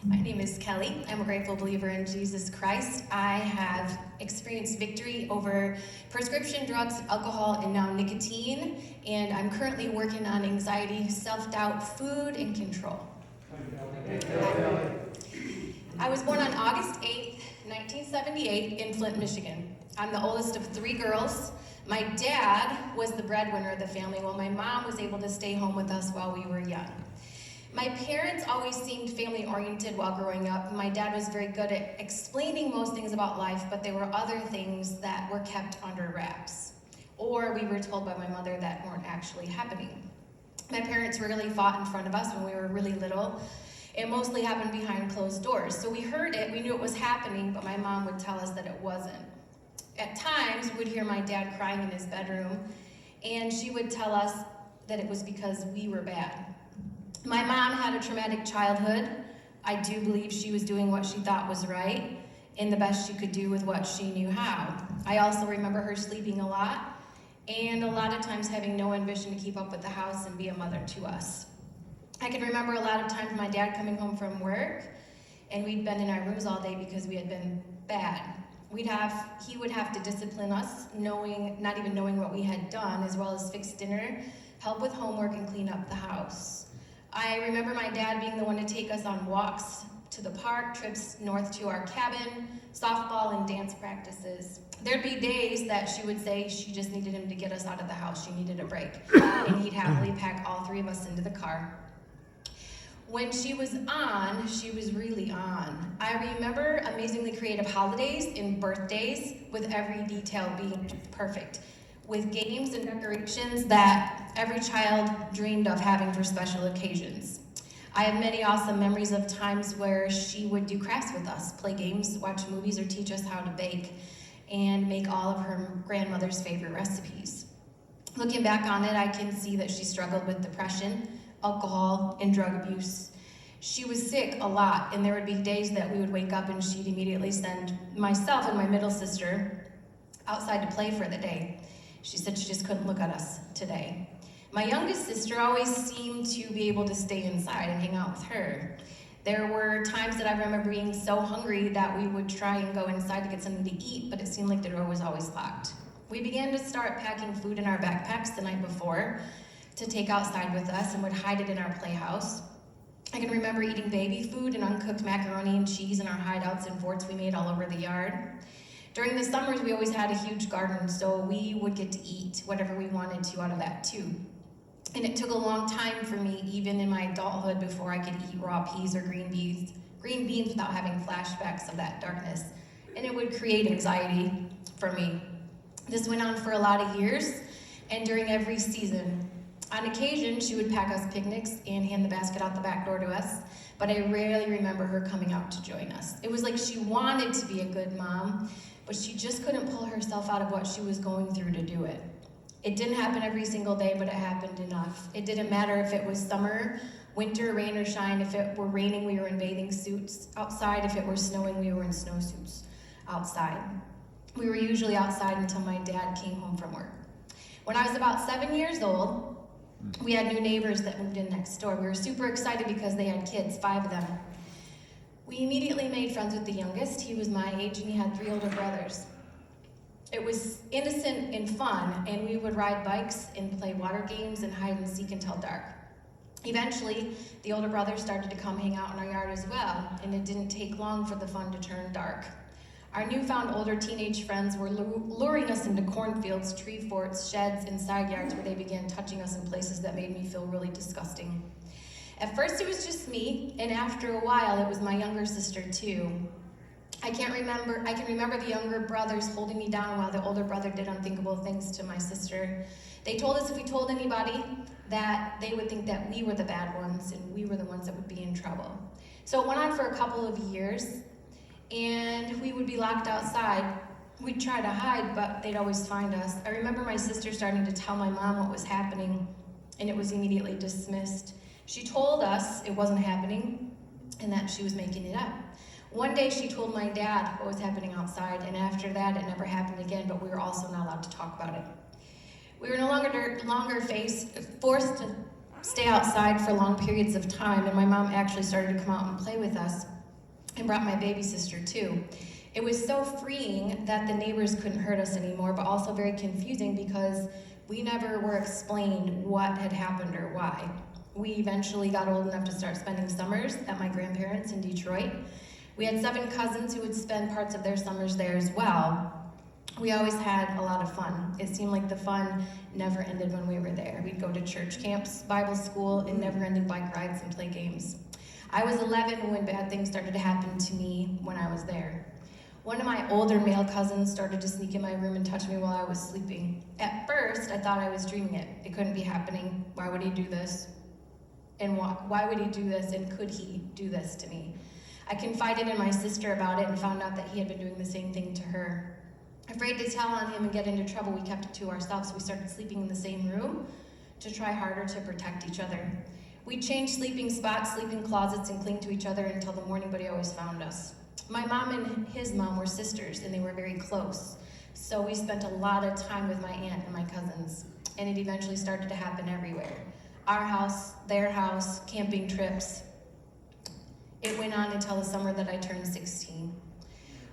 My name is Kelly. I'm a grateful believer in Jesus Christ. I have experienced victory over prescription drugs, alcohol, and now nicotine, and I'm currently working on anxiety, self-doubt, food, and control. I was born on August 8th, 1978 in Flint, Michigan. I'm the oldest of three girls. My dad was the breadwinner of the family while my mom was able to stay home with us while we were young. My parents always seemed family-oriented while growing up. My dad was very good at explaining most things about life, but there were other things that were kept under wraps, or we were told by my mother that weren't actually happening. My parents really fought in front of us when we were really little. It mostly happened behind closed doors. So we heard it, we knew it was happening, but my mom would tell us that it wasn't. At times, we would hear my dad crying in his bedroom, and she would tell us that it was because we were bad. My mom had a traumatic childhood. I do believe she was doing what she thought was right and the best she could do with what she knew how. I also remember her sleeping a lot and a lot of times having no ambition to keep up with the house and be a mother to us. I can remember a lot of times my dad coming home from work and we'd been in our rooms all day because we had been bad. He would have to discipline us, not even knowing what we had done, as well as fix dinner, help with homework, and clean up the house. I remember my dad being the one to take us on walks to the park, trips north to our cabin, softball and dance practices. There'd be days that she would say she just needed him to get us out of the house. She needed a break. And he'd happily pack all three of us into the car. When she was on, she was really on. I remember amazingly creative holidays and birthdays with every detail being perfect, with games and decorations that every child dreamed of having for special occasions. I have many awesome memories of times where she would do crafts with us, play games, watch movies, or teach us how to bake, and make all of her grandmother's favorite recipes. Looking back on it, I can see that she struggled with depression, alcohol, and drug abuse. She was sick a lot, and there would be days that we would wake up and she'd immediately send myself and my middle sister outside to play for the day. She said she just couldn't look at us today. My youngest sister always seemed to be able to stay inside and hang out with her. There were times that I remember being so hungry that we would try and go inside to get something to eat, but it seemed like the door was always locked. We began to start packing food in our backpacks the night before to take outside with us and would hide it in our playhouse. I can remember eating baby food and uncooked macaroni and cheese in our hideouts and forts we made all over the yard. During the summers, we always had a huge garden, so we would get to eat whatever we wanted to out of that too. And it took a long time for me, even in my adulthood, before I could eat raw peas or green beans without having flashbacks of that darkness. And it would create anxiety for me. This went on for a lot of years, and during every season. On occasion, she would pack us picnics and hand the basket out the back door to us, but I rarely remember her coming out to join us. It was like she wanted to be a good mom, but she just couldn't pull herself out of what she was going through to do it. It didn't happen every single day, but it happened enough. It didn't matter if it was summer, winter, rain, or shine. If it were raining, we were in bathing suits outside. If it were snowing, we were in snowsuits outside. We were usually outside until my dad came home from work. When I was about 7 years old, we had new neighbors that moved in next door. We were super excited because they had kids, 5 of them. We immediately made friends with the youngest. He was my age and he had 3 older brothers. It was innocent and fun, and we would ride bikes and play water games and hide and seek until dark. Eventually, the older brothers started to come hang out in our yard as well, and it didn't take long for the fun to turn dark. Our newfound older teenage friends were luring us into cornfields, tree forts, sheds, and side yards where they began touching us in places that made me feel really disgusting. At first it was just me, and after a while it was my younger sister too. I can remember the younger brothers holding me down while the older brother did unthinkable things to my sister. They told us if we told anybody that they would think that we were the bad ones and we were the ones that would be in trouble. So it went on for a couple of years, and we would be locked outside. We'd try to hide, but they'd always find us. I remember my sister starting to tell my mom what was happening, and it was immediately dismissed. She told us it wasn't happening and that she was making it up. One day she told my dad what was happening outside, and after that it never happened again, but we were also not allowed to talk about it. We were no longer forced to stay outside for long periods of time, and my mom actually started to come out and play with us. and brought my baby sister too. It was so freeing that the neighbors couldn't hurt us anymore, but also very confusing because we never were explained what had happened or why. We eventually got old enough to start spending summers at my grandparents' in Detroit. We had 7 cousins who would spend parts of their summers there as well. We always had a lot of fun. It seemed like the fun never ended when we were there. We'd go to church camps, Bible school, and never-ending bike rides and play games. I was 11 when bad things started to happen to me when I was there. One of my older male cousins started to sneak in my room and touch me while I was sleeping. At first, I thought I was dreaming it. It couldn't be happening. Why would he do this? And why would he do this, and could he do this to me? I confided in my sister about it and found out that he had been doing the same thing to her. Afraid to tell on him and get into trouble, we kept it to ourselves. We started sleeping in the same room to try harder to protect each other. We changed sleeping spots, sleeping closets, and clinged to each other until the morning, but he always found us. My mom and his mom were sisters, and they were very close. So we spent a lot of time with my aunt and my cousins, and it eventually started to happen everywhere. Our house, their house, camping trips. It went on until the summer that I turned 16.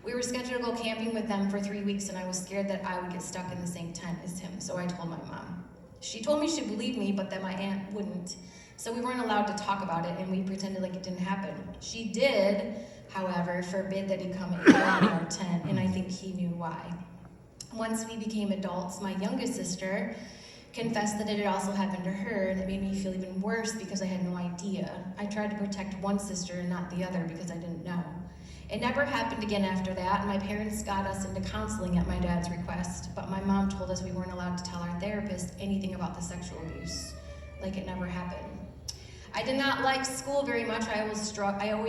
We were scheduled to go camping with them for 3 weeks, and I was scared that I would get stuck in the same tent as him, so I told my mom. She told me she'd believe me, but that my aunt wouldn't. So we weren't allowed to talk about it, and we pretended like it didn't happen. She did, however, forbid that he come and go in our tent, and I think he knew why. Once we became adults, my youngest sister confessed that it had also happened to her, and it made me feel even worse because I had no idea. I tried to protect one sister and not the other because I didn't know. It never happened again after that, and my parents got us into counseling at my dad's request, but my mom told us we weren't allowed to tell our therapist anything about the sexual abuse, like it never happened. I did not like school very much. I always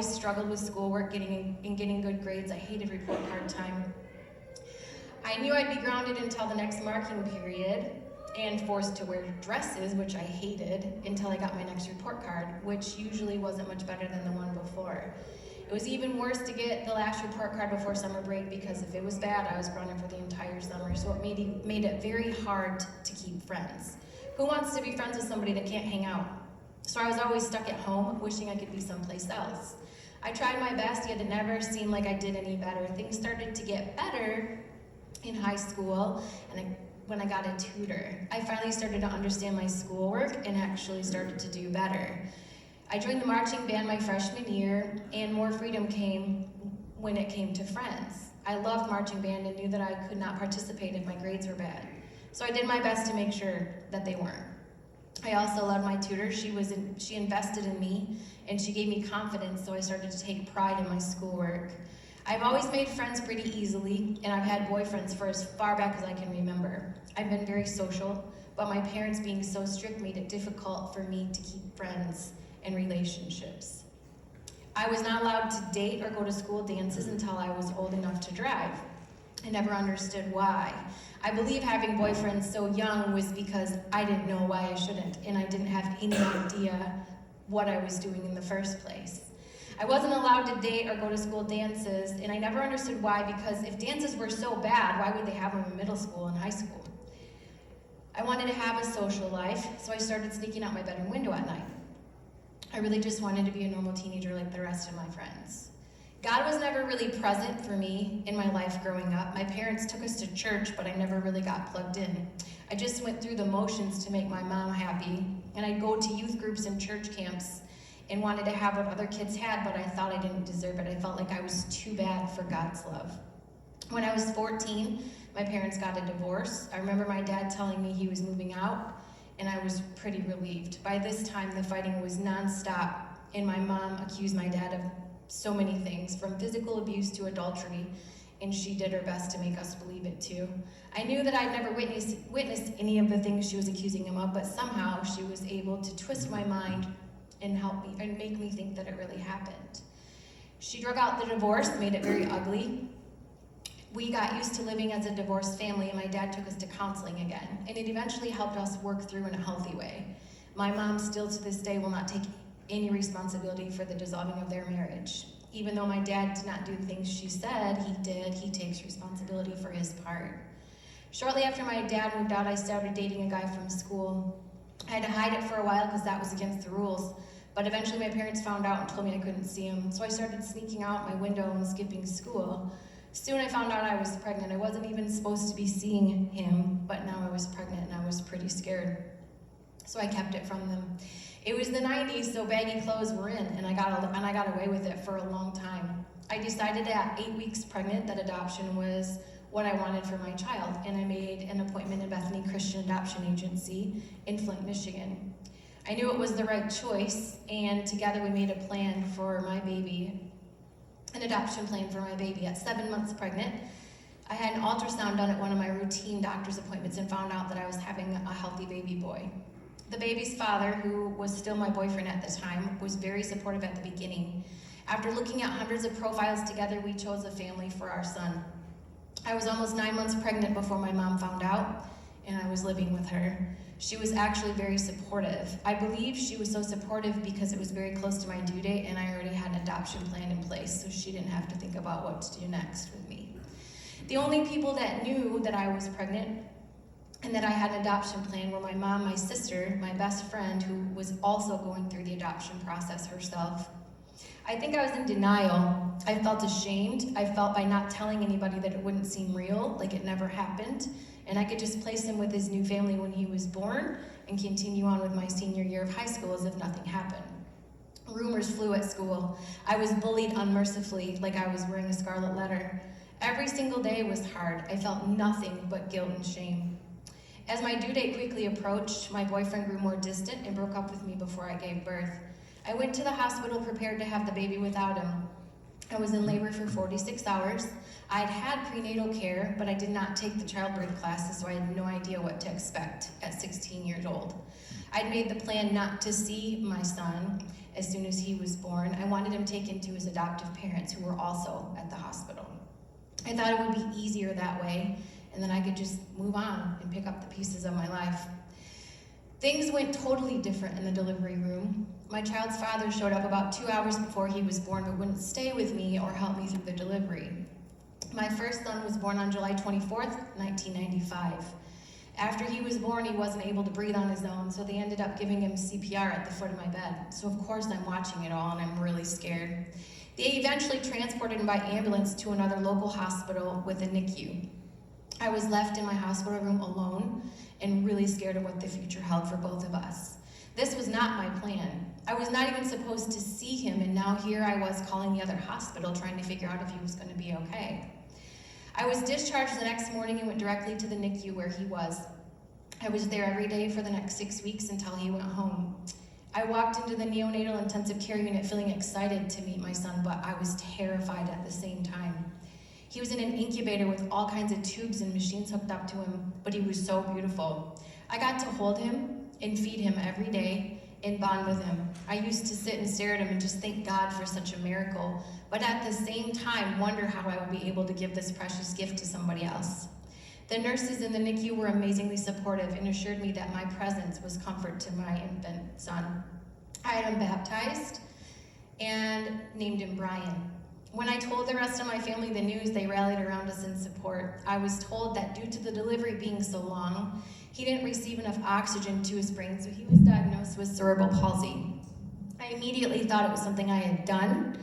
struggled with schoolwork, getting good grades. I hated report card time. I knew I'd be grounded until the next marking period and forced to wear dresses, which I hated, until I got my next report card, which usually wasn't much better than the one before. It was even worse to get the last report card before summer break because if it was bad, I was grounded for the entire summer, so it made it very hard to keep friends. Who wants to be friends with somebody that can't hang out? So I was always stuck at home, wishing I could be someplace else. I tried my best, yet it never seemed like I did any better. Things started to get better in high school, and when I got a tutor. I finally started to understand my schoolwork and actually started to do better. I joined the marching band my freshman year, and more freedom came when it came to friends. I loved marching band and knew that I could not participate if my grades were bad. So I did my best to make sure that they weren't. I also loved my tutor. She invested in me, and she gave me confidence, so I started to take pride in my schoolwork. I've always made friends pretty easily, and I've had boyfriends for as far back as I can remember. I've been very social, but my parents being so strict made it difficult for me to keep friends and relationships. I was not allowed to date or go to school dances until I was old enough to drive. I never understood why. I believe having boyfriends so young was because I didn't know why I shouldn't, and I didn't have any idea what I was doing in the first place. I wasn't allowed to date or go to school dances, and I never understood why, because if dances were so bad, why would they have them in middle school and high school? I wanted to have a social life, so I started sneaking out my bedroom window at night. I really just wanted to be a normal teenager like the rest of my friends. God was never really present for me in my life growing up. My parents took us to church, but I never really got plugged in. I just went through the motions to make my mom happy, and I'd go to youth groups and church camps and wanted to have what other kids had, but I thought I didn't deserve it. I felt like I was too bad for God's love. When I was 14, my parents got a divorce. I remember my dad telling me he was moving out, and I was pretty relieved. By this time, the fighting was nonstop, and my mom accused my dad of so many things, from physical abuse to adultery, and she did her best to make us believe it too. I knew that I'd never witnessed any of the things she was accusing him of, but somehow she was able to twist my mind and help me and make me think that it really happened. She drug out the divorce, made it very ugly. We got used to living as a divorced family, and my dad took us to counseling again, and it eventually helped us work through in a healthy way. My mom still to this day will not take any responsibility for the dissolving of their marriage. Even though my dad did not do the things she said he did, he takes responsibility for his part. Shortly after my dad moved out, I started dating a guy from school. I had to hide it for a while because that was against the rules, But eventually my parents found out and told me I couldn't see him, so I started sneaking out my window and skipping school. Soon I found out I was pregnant. I wasn't even supposed to be seeing him, but now I was pregnant and I was pretty scared. So I kept it from them. It was the 90s, so baggy clothes were in, and I got away with it for a long time. I decided at 8 weeks pregnant that adoption was what I wanted for my child, and I made an appointment in Bethany Christian Adoption Agency in Flint, Michigan. I knew it was the right choice, and together we made a plan for my baby, an adoption plan for my baby. At 7 months pregnant, I had an ultrasound done at one of my routine doctor's appointments and found out that I was having a healthy baby boy. The baby's father, who was still my boyfriend at the time, was very supportive at the beginning. After looking at hundreds of profiles together, we chose a family for our son. I was almost 9 months pregnant before my mom found out, and I was living with her. She was actually very supportive. I believe she was so supportive because it was very close to my due date and I already had an adoption plan in place, so she didn't have to think about what to do next with me. The only people that knew that I was pregnant and that I had an adoption plan were my mom, my sister, my best friend, who was also going through the adoption process herself. I think I was in denial. I felt ashamed. I felt by not telling anybody that it wouldn't seem real, like it never happened, and I could just place him with his new family when he was born and continue on with my senior year of high school as if nothing happened. Rumors flew at school. I was bullied unmercifully, like I was wearing a scarlet letter. Every single day was hard. I felt nothing but guilt and shame. As my due date quickly approached, my boyfriend grew more distant and broke up with me before I gave birth. I went to the hospital prepared to have the baby without him. I was in labor for 46 hours. I'd had prenatal care, but I did not take the childbirth classes, so I had no idea what to expect at 16 years old. I'd made the plan not to see my son as soon as he was born. I wanted him taken to his adoptive parents, who were also at the hospital. I thought it would be easier that way, and then I could just move on and pick up the pieces of my life. Things went totally different in the delivery room. My child's father showed up about 2 hours before he was born, but wouldn't stay with me or help me through the delivery. My first son was born on July 24th, 1995. After he was born, he wasn't able to breathe on his own, so they ended up giving him CPR at the foot of my bed. So of course I'm watching it all and I'm really scared. They eventually transported him by ambulance to another local hospital with a NICU. I was left in my hospital room alone and really scared of what the future held for both of us. This was not my plan. I was not even supposed to see him, and now here I was calling the other hospital trying to figure out if he was going to be okay. I was discharged the next morning and went directly to the NICU where he was. I was there every day for the next 6 weeks until he went home. I walked into the neonatal intensive care unit feeling excited to meet my son, but I was terrified at the same time. He was in an incubator with all kinds of tubes and machines hooked up to him, but he was so beautiful. I got to hold him and feed him every day and bond with him. I used to sit and stare at him and just thank God for such a miracle, but at the same time wonder how I would be able to give this precious gift to somebody else. The nurses in the NICU were amazingly supportive and assured me that my presence was comfort to my infant son. I had him baptized and named him Brian. When I told the rest of my family the news, they rallied around us in support. I was told that due to the delivery being so long, he didn't receive enough oxygen to his brain, so he was diagnosed with cerebral palsy. I immediately thought it was something I had done,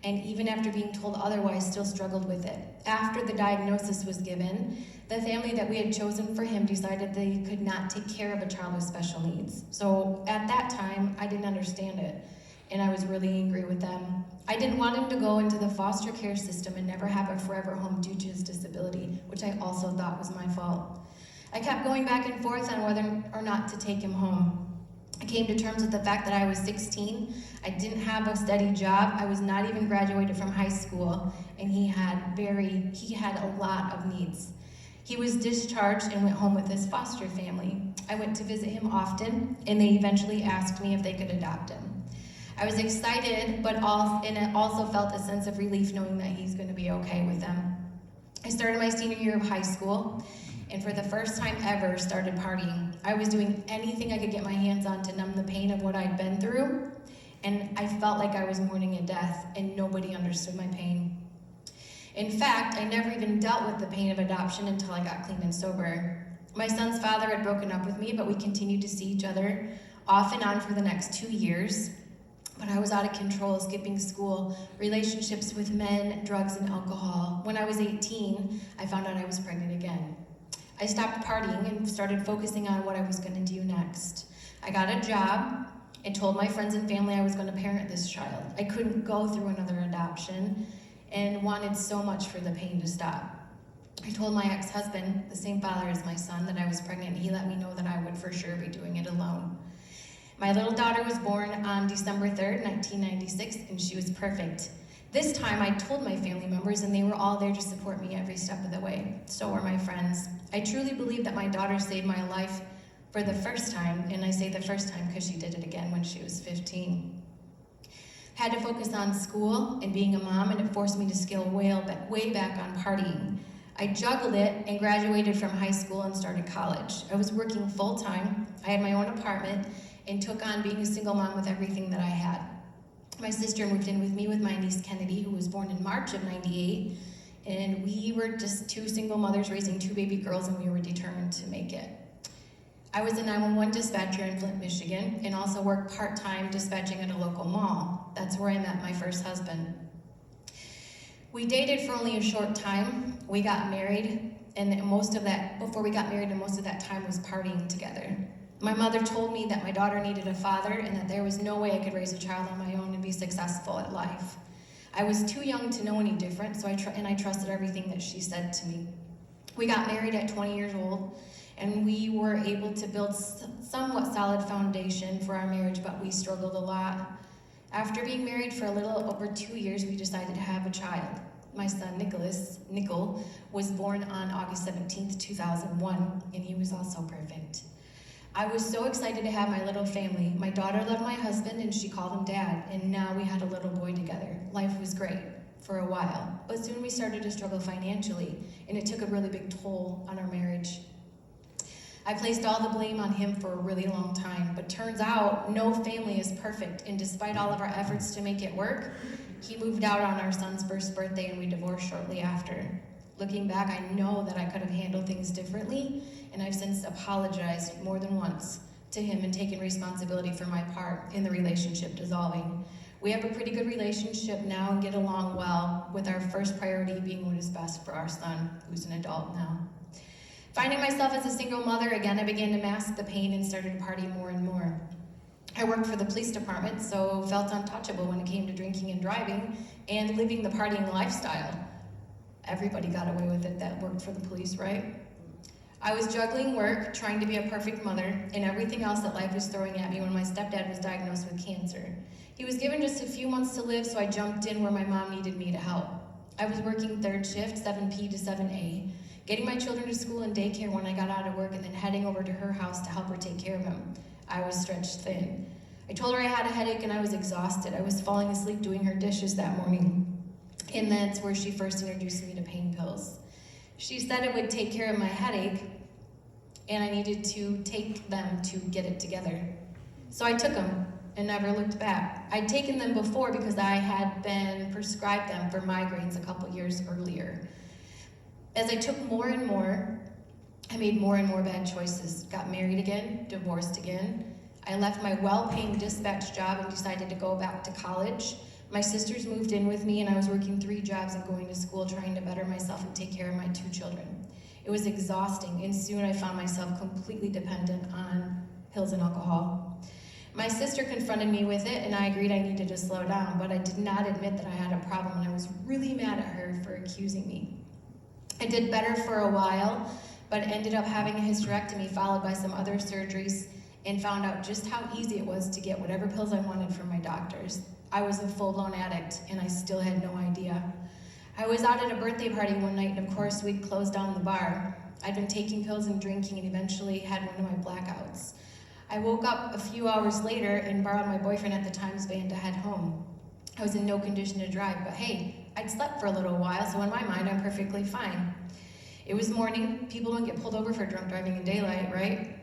and even after being told otherwise, still struggled with it. After the diagnosis was given, the family that we had chosen for him decided they could not take care of a child with special needs. So at that time, I didn't understand it, and I was really angry with them. I didn't want him to go into the foster care system and never have a forever home due to his disability, which I also thought was my fault. I kept going back and forth on whether or not to take him home. I came to terms with the fact that I was 16, I didn't have a steady job, I was not even graduated from high school, and he had a lot of needs. He was discharged and went home with his foster family. I went to visit him often, and they eventually asked me if they could adopt him. I was excited, but it also felt a sense of relief knowing that he's going to be okay with them. I started my senior year of high school, and for the first time ever, started partying. I was doing anything I could get my hands on to numb the pain of what I'd been through, and I felt like I was mourning a death, and nobody understood my pain. In fact, I never even dealt with the pain of adoption until I got clean and sober. My son's father had broken up with me, but we continued to see each other off and on for the next 2 years. But I was out of control, skipping school, relationships with men, drugs, and alcohol. When I was 18, I found out I was pregnant again. I stopped partying and started focusing on what I was going to do next. I got a job and told my friends and family I was going to parent this child. I couldn't go through another adoption and wanted so much for the pain to stop. I told my ex-husband, the same father as my son, that I was pregnant, and he let me know that I would for sure be doing it alone. My little daughter was born on December 3rd, 1996, and she was perfect. This time I told my family members, and they were all there to support me every step of the way. So were my friends. I truly believe that my daughter saved my life for the first time, and I say the first time because she did it again when she was 15. Had to focus on school and being a mom, and it forced me to scale way back on partying. I juggled it and graduated from high school and started college. I was working full-time. I had my own apartment and took on being a single mom with everything that I had. My sister moved in with me with my niece Kennedy, who was born in March of '98, and we were just two single mothers raising two baby girls, and we were determined to make it. I was a 911 dispatcher in Flint, Michigan, and also worked part-time dispatching at a local mall. That's where I met my first husband. We dated for only a short time. We got married, and before we got married, and most of that time was partying together. My mother told me that my daughter needed a father and that there was no way I could raise a child on my own and be successful at life. I was too young to know any different, so I trusted everything that she said to me. We got married at 20 years old, and we were able to build somewhat solid foundation for our marriage, but we struggled a lot. After being married for a little over 2 years, we decided to have a child. My son, Nickel, was born on August 17th, 2001, and he was also perfect. I was so excited to have my little family. My daughter loved my husband, and she called him Dad, and now we had a little boy together. Life was great for a while, but soon we started to struggle financially, and it took a really big toll on our marriage. I placed all the blame on him for a really long time, but turns out no family is perfect, and despite all of our efforts to make it work, he moved out on our son's first birthday and we divorced shortly after. Looking back, I know that I could have handled things differently, and I've since apologized more than once to him and taken responsibility for my part in the relationship dissolving. We have a pretty good relationship now and get along well, with our first priority being what is best for our son, who's an adult now. Finding myself as a single mother again, I began to mask the pain and started to party more and more. I worked for the police department, so felt untouchable when it came to drinking and driving and living the partying lifestyle. Everybody got away with it that worked for the police, right? I was juggling work, trying to be a perfect mother, and everything else that life was throwing at me when my stepdad was diagnosed with cancer. He was given just a few months to live, so I jumped in where my mom needed me to help. I was working third shift, 7P to 7A, getting my children to school and daycare when I got out of work, and then heading over to her house to help her take care of them. I was stretched thin. I told her I had a headache and I was exhausted. I was falling asleep doing her dishes that morning. And that's where she first introduced me to pain pills. She said it would take care of my headache, and I needed to take them to get it together. So I took them and never looked back. I'd taken them before because I had been prescribed them for migraines a couple years earlier. As I took more and more, I made more and more bad choices. Got married again, divorced again. I left my well-paying dispatch job and decided to go back to college. My sisters moved in with me, and I was working 3 jobs and going to school, trying to better myself and take care of my 2 children. It was exhausting, and soon I found myself completely dependent on pills and alcohol. My sister confronted me with it, and I agreed I needed to slow down, but I did not admit that I had a problem, and I was really mad at her for accusing me. I did better for a while, but ended up having a hysterectomy followed by some other surgeries, and found out just how easy it was to get whatever pills I wanted from my doctors. I was a full-blown addict, and I still had no idea. I was out at a birthday party one night, and of course we'd closed down the bar. I'd been taking pills and drinking, and eventually had one of my blackouts. I woke up a few hours later and borrowed my boyfriend at the time's van to head home. I was in no condition to drive, but hey, I'd slept for a little while, so in my mind, I'm perfectly fine. It was morning. People don't get pulled over for drunk driving in daylight, right?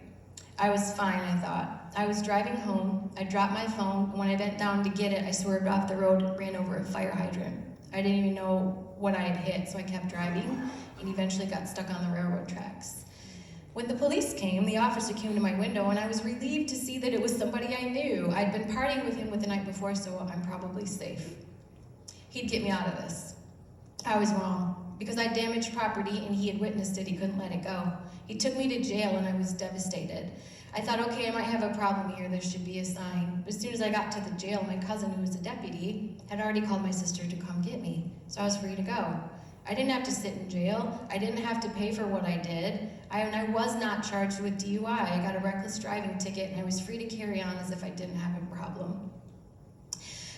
I was fine, I thought. I was driving home. I dropped my phone, and when I bent down to get it, I swerved off the road and ran over a fire hydrant. I didn't even know what I had hit, so I kept driving and eventually got stuck on the railroad tracks. When the police came, the officer came to my window, and I was relieved to see that it was somebody I knew. I'd been partying with him the night before, so I'm probably safe. He'd get me out of this. I was wrong. Because I damaged property and he had witnessed it, he couldn't let it go. He took me to jail and I was devastated. I thought, okay, I might have a problem here, there should be a sign. But as soon as I got to the jail, my cousin, who was a deputy, had already called my sister to come get me, so I was free to go. I didn't have to sit in jail, I didn't have to pay for what I did, and I was not charged with DUI. I got a reckless driving ticket and I was free to carry on as if I didn't have a problem.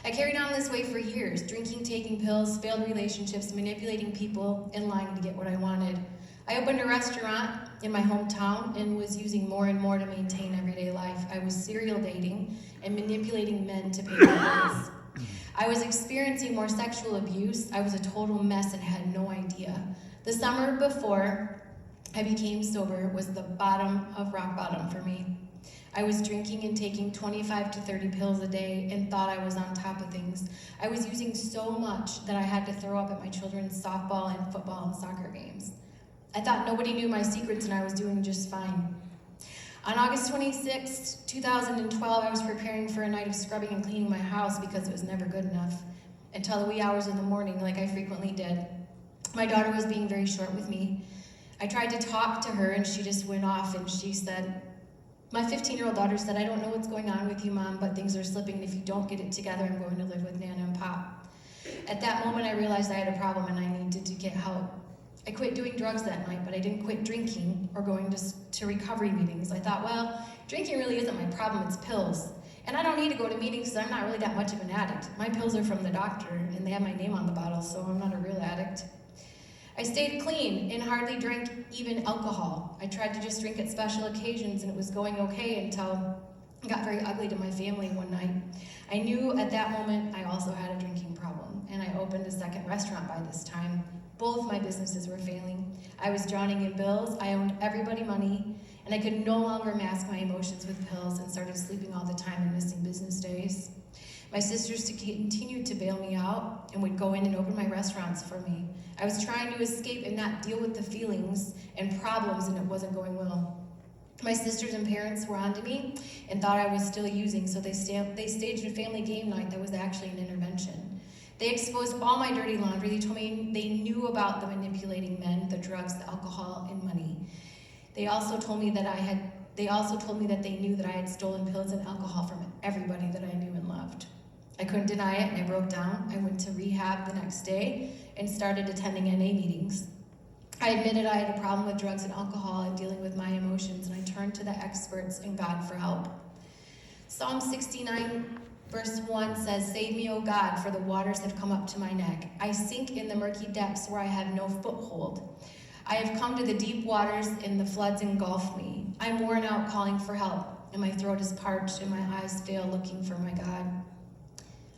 I carried on this way for years, drinking, taking pills, failed relationships, manipulating people, and lying to get what I wanted. I opened a restaurant in my hometown and was using more and more to maintain everyday life. I was serial dating and manipulating men to pay my bills. I was experiencing more sexual abuse. I was a total mess and had no idea. The summer before I became sober was the bottom of rock bottom for me. I was drinking and taking 25 to 30 pills a day and thought I was on top of things. I was using so much that I had to throw up at my children's softball and football and soccer games. I thought nobody knew my secrets and I was doing just fine. On August 26, 2012, I was preparing for a night of scrubbing and cleaning my house because it was never good enough, until the wee hours in the morning, like I frequently did. My daughter was being very short with me. I tried to talk to her and she just went off and she said, my 15-year-old daughter said, I don't know what's going on with you, Mom, but things are slipping, and if you don't get it together, I'm going to live with Nana and Pop. At that moment, I realized I had a problem and I needed to get help. I quit doing drugs that night, but I didn't quit drinking or going to recovery meetings. I thought, well, drinking really isn't my problem, it's pills. And I don't need to go to meetings because I'm not really that much of an addict. My pills are from the doctor, and they have my name on the bottle, so I'm not a real addict. I stayed clean and hardly drank even alcohol. I tried to just drink at special occasions and it was going okay until it got very ugly to my family one night. I knew at that moment I also had a drinking problem, and I opened a second restaurant by this time. Both my businesses were failing. I was drowning in bills, I owed everybody money, and I could no longer mask my emotions with pills and started sleeping all the time and missing business days. My sisters continued to bail me out and would go in and open my restaurants for me. I was trying to escape and not deal with the feelings and problems, and it wasn't going well. My sisters and parents were onto me and thought I was still using, so they staged a family game night that was actually an intervention. They exposed all my dirty laundry. They told me they knew about the manipulating men, the drugs, the alcohol, and money. They also told me that they knew that I had stolen pills and alcohol from everybody that I knew and loved. I couldn't deny it, and I broke down. I went to rehab the next day and started attending NA meetings. I admitted I had a problem with drugs and alcohol and dealing with my emotions, and I turned to the experts and God for help. Psalm 69, verse 1 says, "Save me, O God, for the waters have come up to my neck. I sink in the murky depths where I have no foothold. I have come to the deep waters, and the floods engulf me. I'm worn out calling for help, and my throat is parched, and my eyes fail looking for my God."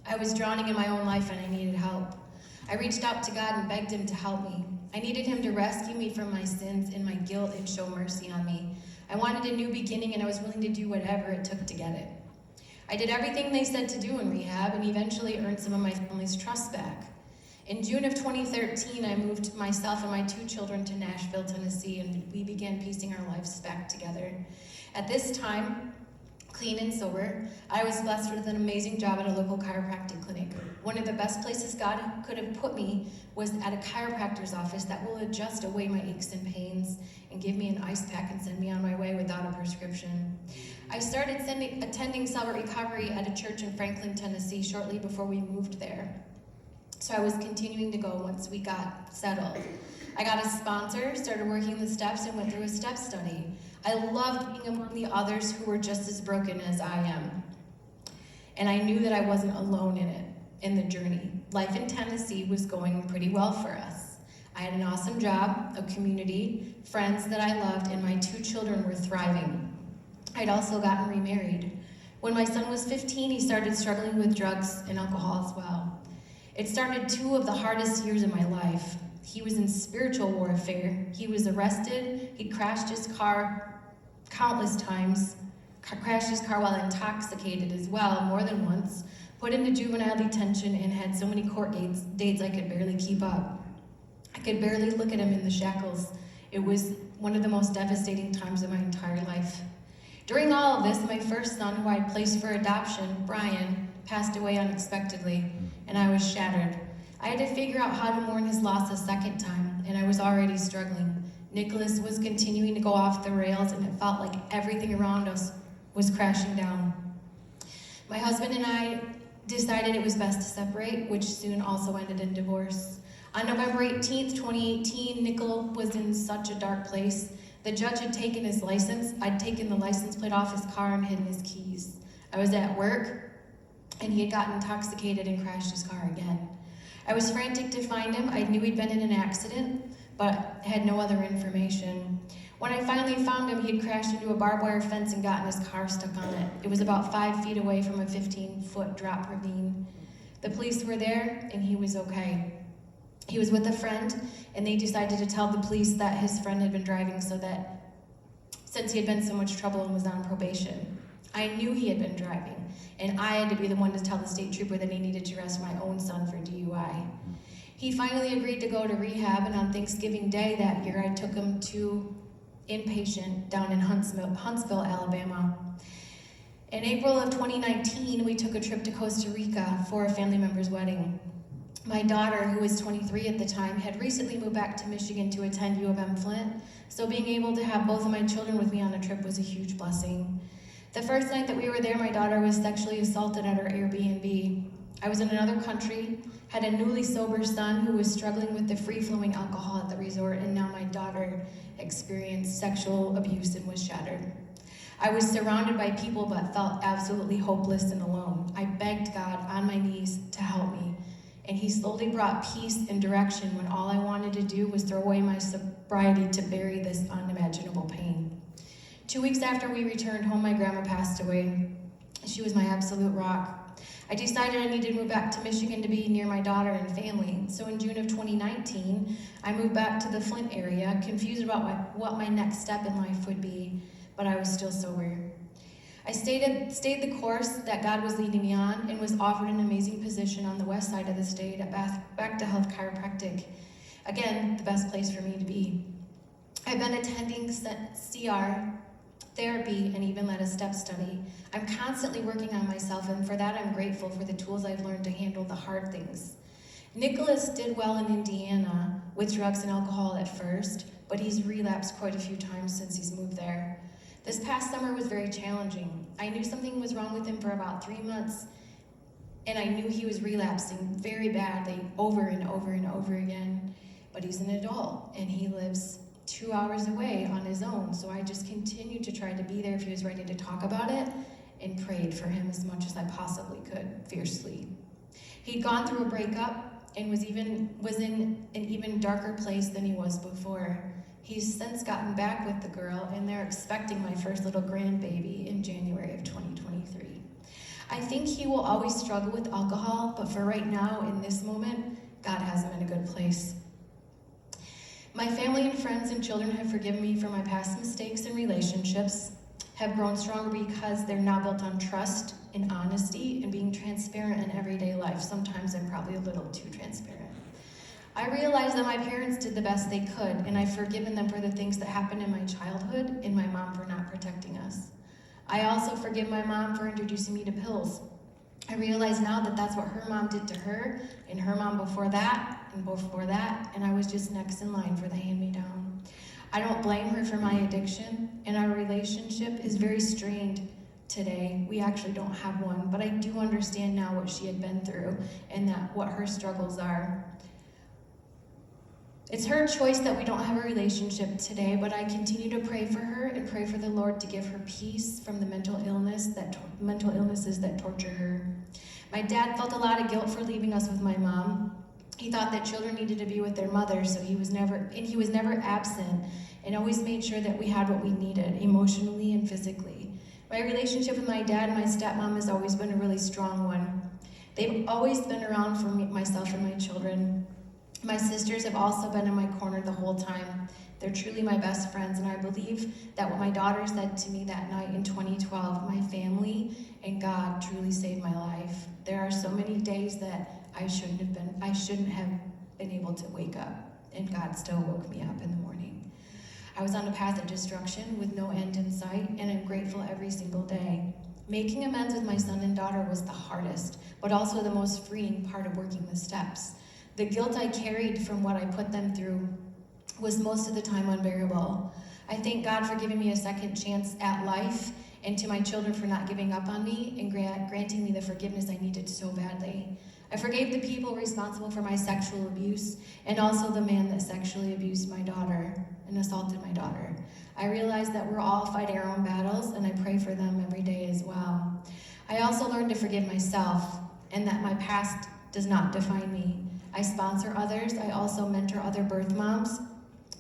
I was drowning in my own life, and I needed help. I reached out to God and begged him to help me. I needed him to rescue me from my sins and my guilt and show mercy on me. I wanted a new beginning, and I was willing to do whatever it took to get it. I did everything they said to do in rehab and eventually earned some of my family's trust back. In June of 2013, I moved myself and my 2 children to Nashville, Tennessee, and we began piecing our lives back together. At this time, clean and sober, I was blessed with an amazing job at a local chiropractic clinic. One of the best places God could have put me was at a chiropractor's office that will adjust away my aches and pains and give me an ice pack and send me on my way without a prescription. I started attending Celebrate Recovery at a church in Franklin, Tennessee shortly before we moved there. So I was continuing to go once we got settled. I got a sponsor, started working the steps, and went through a step study. I loved being among the others who were just as broken as I am. And I knew that I wasn't alone in the journey. Life in Tennessee was going pretty well for us. I had an awesome job, a community, friends that I loved, and my 2 children were thriving. I'd also gotten remarried. When my son was 15, he started struggling with drugs and alcohol as well. It started 2 of the hardest years of my life. He was in spiritual warfare. He was arrested. He crashed his car countless times, crashed his car while intoxicated as well, more than once, put into juvenile detention, and had so many court dates I could barely keep up. I could barely look at him in the shackles. It was one of the most devastating times of my entire life. During all of this, my first son, who I had placed for adoption, Brian, passed away unexpectedly, and I was shattered. I had to figure out how to mourn his loss a second time, and I was already struggling. Nicholas was continuing to go off the rails, and it felt like everything around us was crashing down. My husband and I decided it was best to separate, which soon also ended in divorce. On November 18th, 2018, Nickel was in such a dark place. The judge had taken his license. I'd taken the license plate off his car and hidden his keys. I was at work, and he had gotten intoxicated and crashed his car again. I was frantic to find him. I knew he'd been in an accident, but had no other information. When I finally found him, he had crashed into a barbed wire fence and gotten his car stuck on it. It was about 5 feet away from a 15-foot drop ravine. The police were there, and he was okay. He was with a friend, and they decided to tell the police that his friend had been driving since he had been in so much trouble and was on probation. I knew he had been driving, and I had to be the one to tell the state trooper that he needed to arrest my own son for DUI. He finally agreed to go to rehab, and on Thanksgiving Day that year, I took him to inpatient down in Huntsville, Alabama. In April of 2019, we took a trip to Costa Rica for a family member's wedding. My daughter, who was 23 at the time, had recently moved back to Michigan to attend U of M Flint, so being able to have both of my children with me on the trip was a huge blessing. The first night that we were there, my daughter was sexually assaulted at her Airbnb. I was in another country, had a newly sober son who was struggling with the free-flowing alcohol at the resort, and now my daughter experienced sexual abuse and was shattered. I was surrounded by people but felt absolutely hopeless and alone. I begged God on my knees to help me, and he slowly brought peace and direction when all I wanted to do was throw away my sobriety to bury this unimaginable pain. 2 weeks after we returned home, my grandma passed away. She was my absolute rock. I decided I needed to move back to Michigan to be near my daughter and family. So in June of 2019, I moved back to the Flint area, confused about what my next step in life would be, but I was still sober. I stayed the course that God was leading me on and was offered an amazing position on the west side of the state at Bacta Health Chiropractic. Again, the best place for me to be. I've been attending CR, therapy, and even led a step study. I'm constantly working on myself, and for that I'm grateful for the tools I've learned to handle the hard things. Nicholas did well in Indiana with drugs and alcohol at first, but he's relapsed quite a few times since he's moved there. This past summer was very challenging. I knew something was wrong with him for about 3 months, and I knew he was relapsing very badly over and over and over again, but he's an adult, and he lives 2 hours away on his own, so I just continued to try to be there if he was ready to talk about it, and prayed for him as much as I possibly could, fiercely. He'd gone through a breakup and was in an even darker place than he was before. He's since gotten back with the girl, and they're expecting my first little grandbaby in January of 2023. I think he will always struggle with alcohol, but for right now, in this moment, God has him in a good place. My family and friends and children have forgiven me for my past mistakes and relationships, have grown stronger because they're now built on trust and honesty and being transparent in everyday life. Sometimes I'm probably a little too transparent. I realize that my parents did the best they could, and I've forgiven them for the things that happened in my childhood and my mom for not protecting us. I also forgive my mom for introducing me to pills. I realize now that that's what her mom did to her, and her mom before that, and I was just next in line for the hand-me-down. I don't blame her for my addiction, and our relationship is very strained today. We actually don't have one, but I do understand now what she had been through and what her struggles are. It's her choice that we don't have a relationship today, but I continue to pray for her and pray for the Lord to give her peace from the mental illnesses that torture her. My dad felt a lot of guilt for leaving us with my mom. He thought that children needed to be with their mother, so he was never absent and always made sure that we had what we needed, emotionally and physically. My relationship with my dad and my stepmom has always been a really strong one. They've always been around for me, myself and my children. My sisters have also been in my corner the whole time. They're truly my best friends, and I believe that what my daughter said to me that night in 2012, my family and God truly saved my life. There are so many days that I shouldn't have been able to wake up, and God still woke me up in the morning. I was on a path of destruction with no end in sight, and I'm grateful every single day. Making amends with my son and daughter was the hardest, but also the most freeing part of working the steps. The guilt I carried from what I put them through was most of the time unbearable. I thank God for giving me a second chance at life, and to my children for not giving up on me and granting me the forgiveness I needed so badly. I forgave the people responsible for my sexual abuse, and also the man that sexually abused my daughter and assaulted my daughter. I realize that we're all fighting our own battles, and I pray for them every day as well. I also learned to forgive myself, and that my past does not define me. I sponsor others. I also mentor other birth moms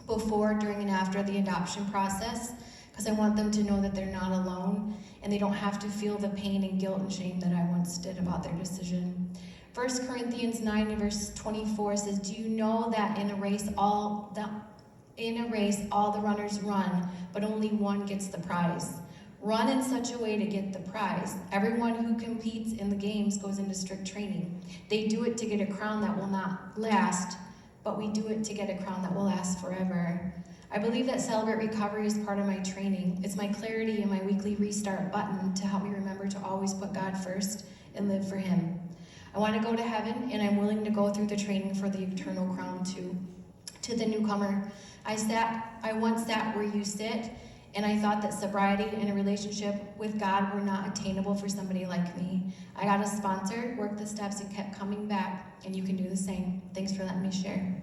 before, during, and after the adoption process, because I want them to know that they're not alone and they don't have to feel the pain and guilt and shame that I once did about their decision. 1 Corinthians 9 verse 24 says, "Do you know that in a race all the runners run, but only one gets the prize? Run in such a way to get the prize. Everyone who competes in the games goes into strict training. They do it to get a crown that will not last, but we do it to get a crown that will last forever." I believe that Celebrate Recovery is part of my training. It's my clarity and my weekly restart button to help me remember to always put God first and live for Him. I want to go to heaven, and I'm willing to go through the training for the eternal crown too. To the newcomer, I once sat where you sit, and I thought that sobriety and a relationship with God were not attainable for somebody like me. I got a sponsor, worked the steps, and kept coming back, and you can do the same. Thanks for letting me share.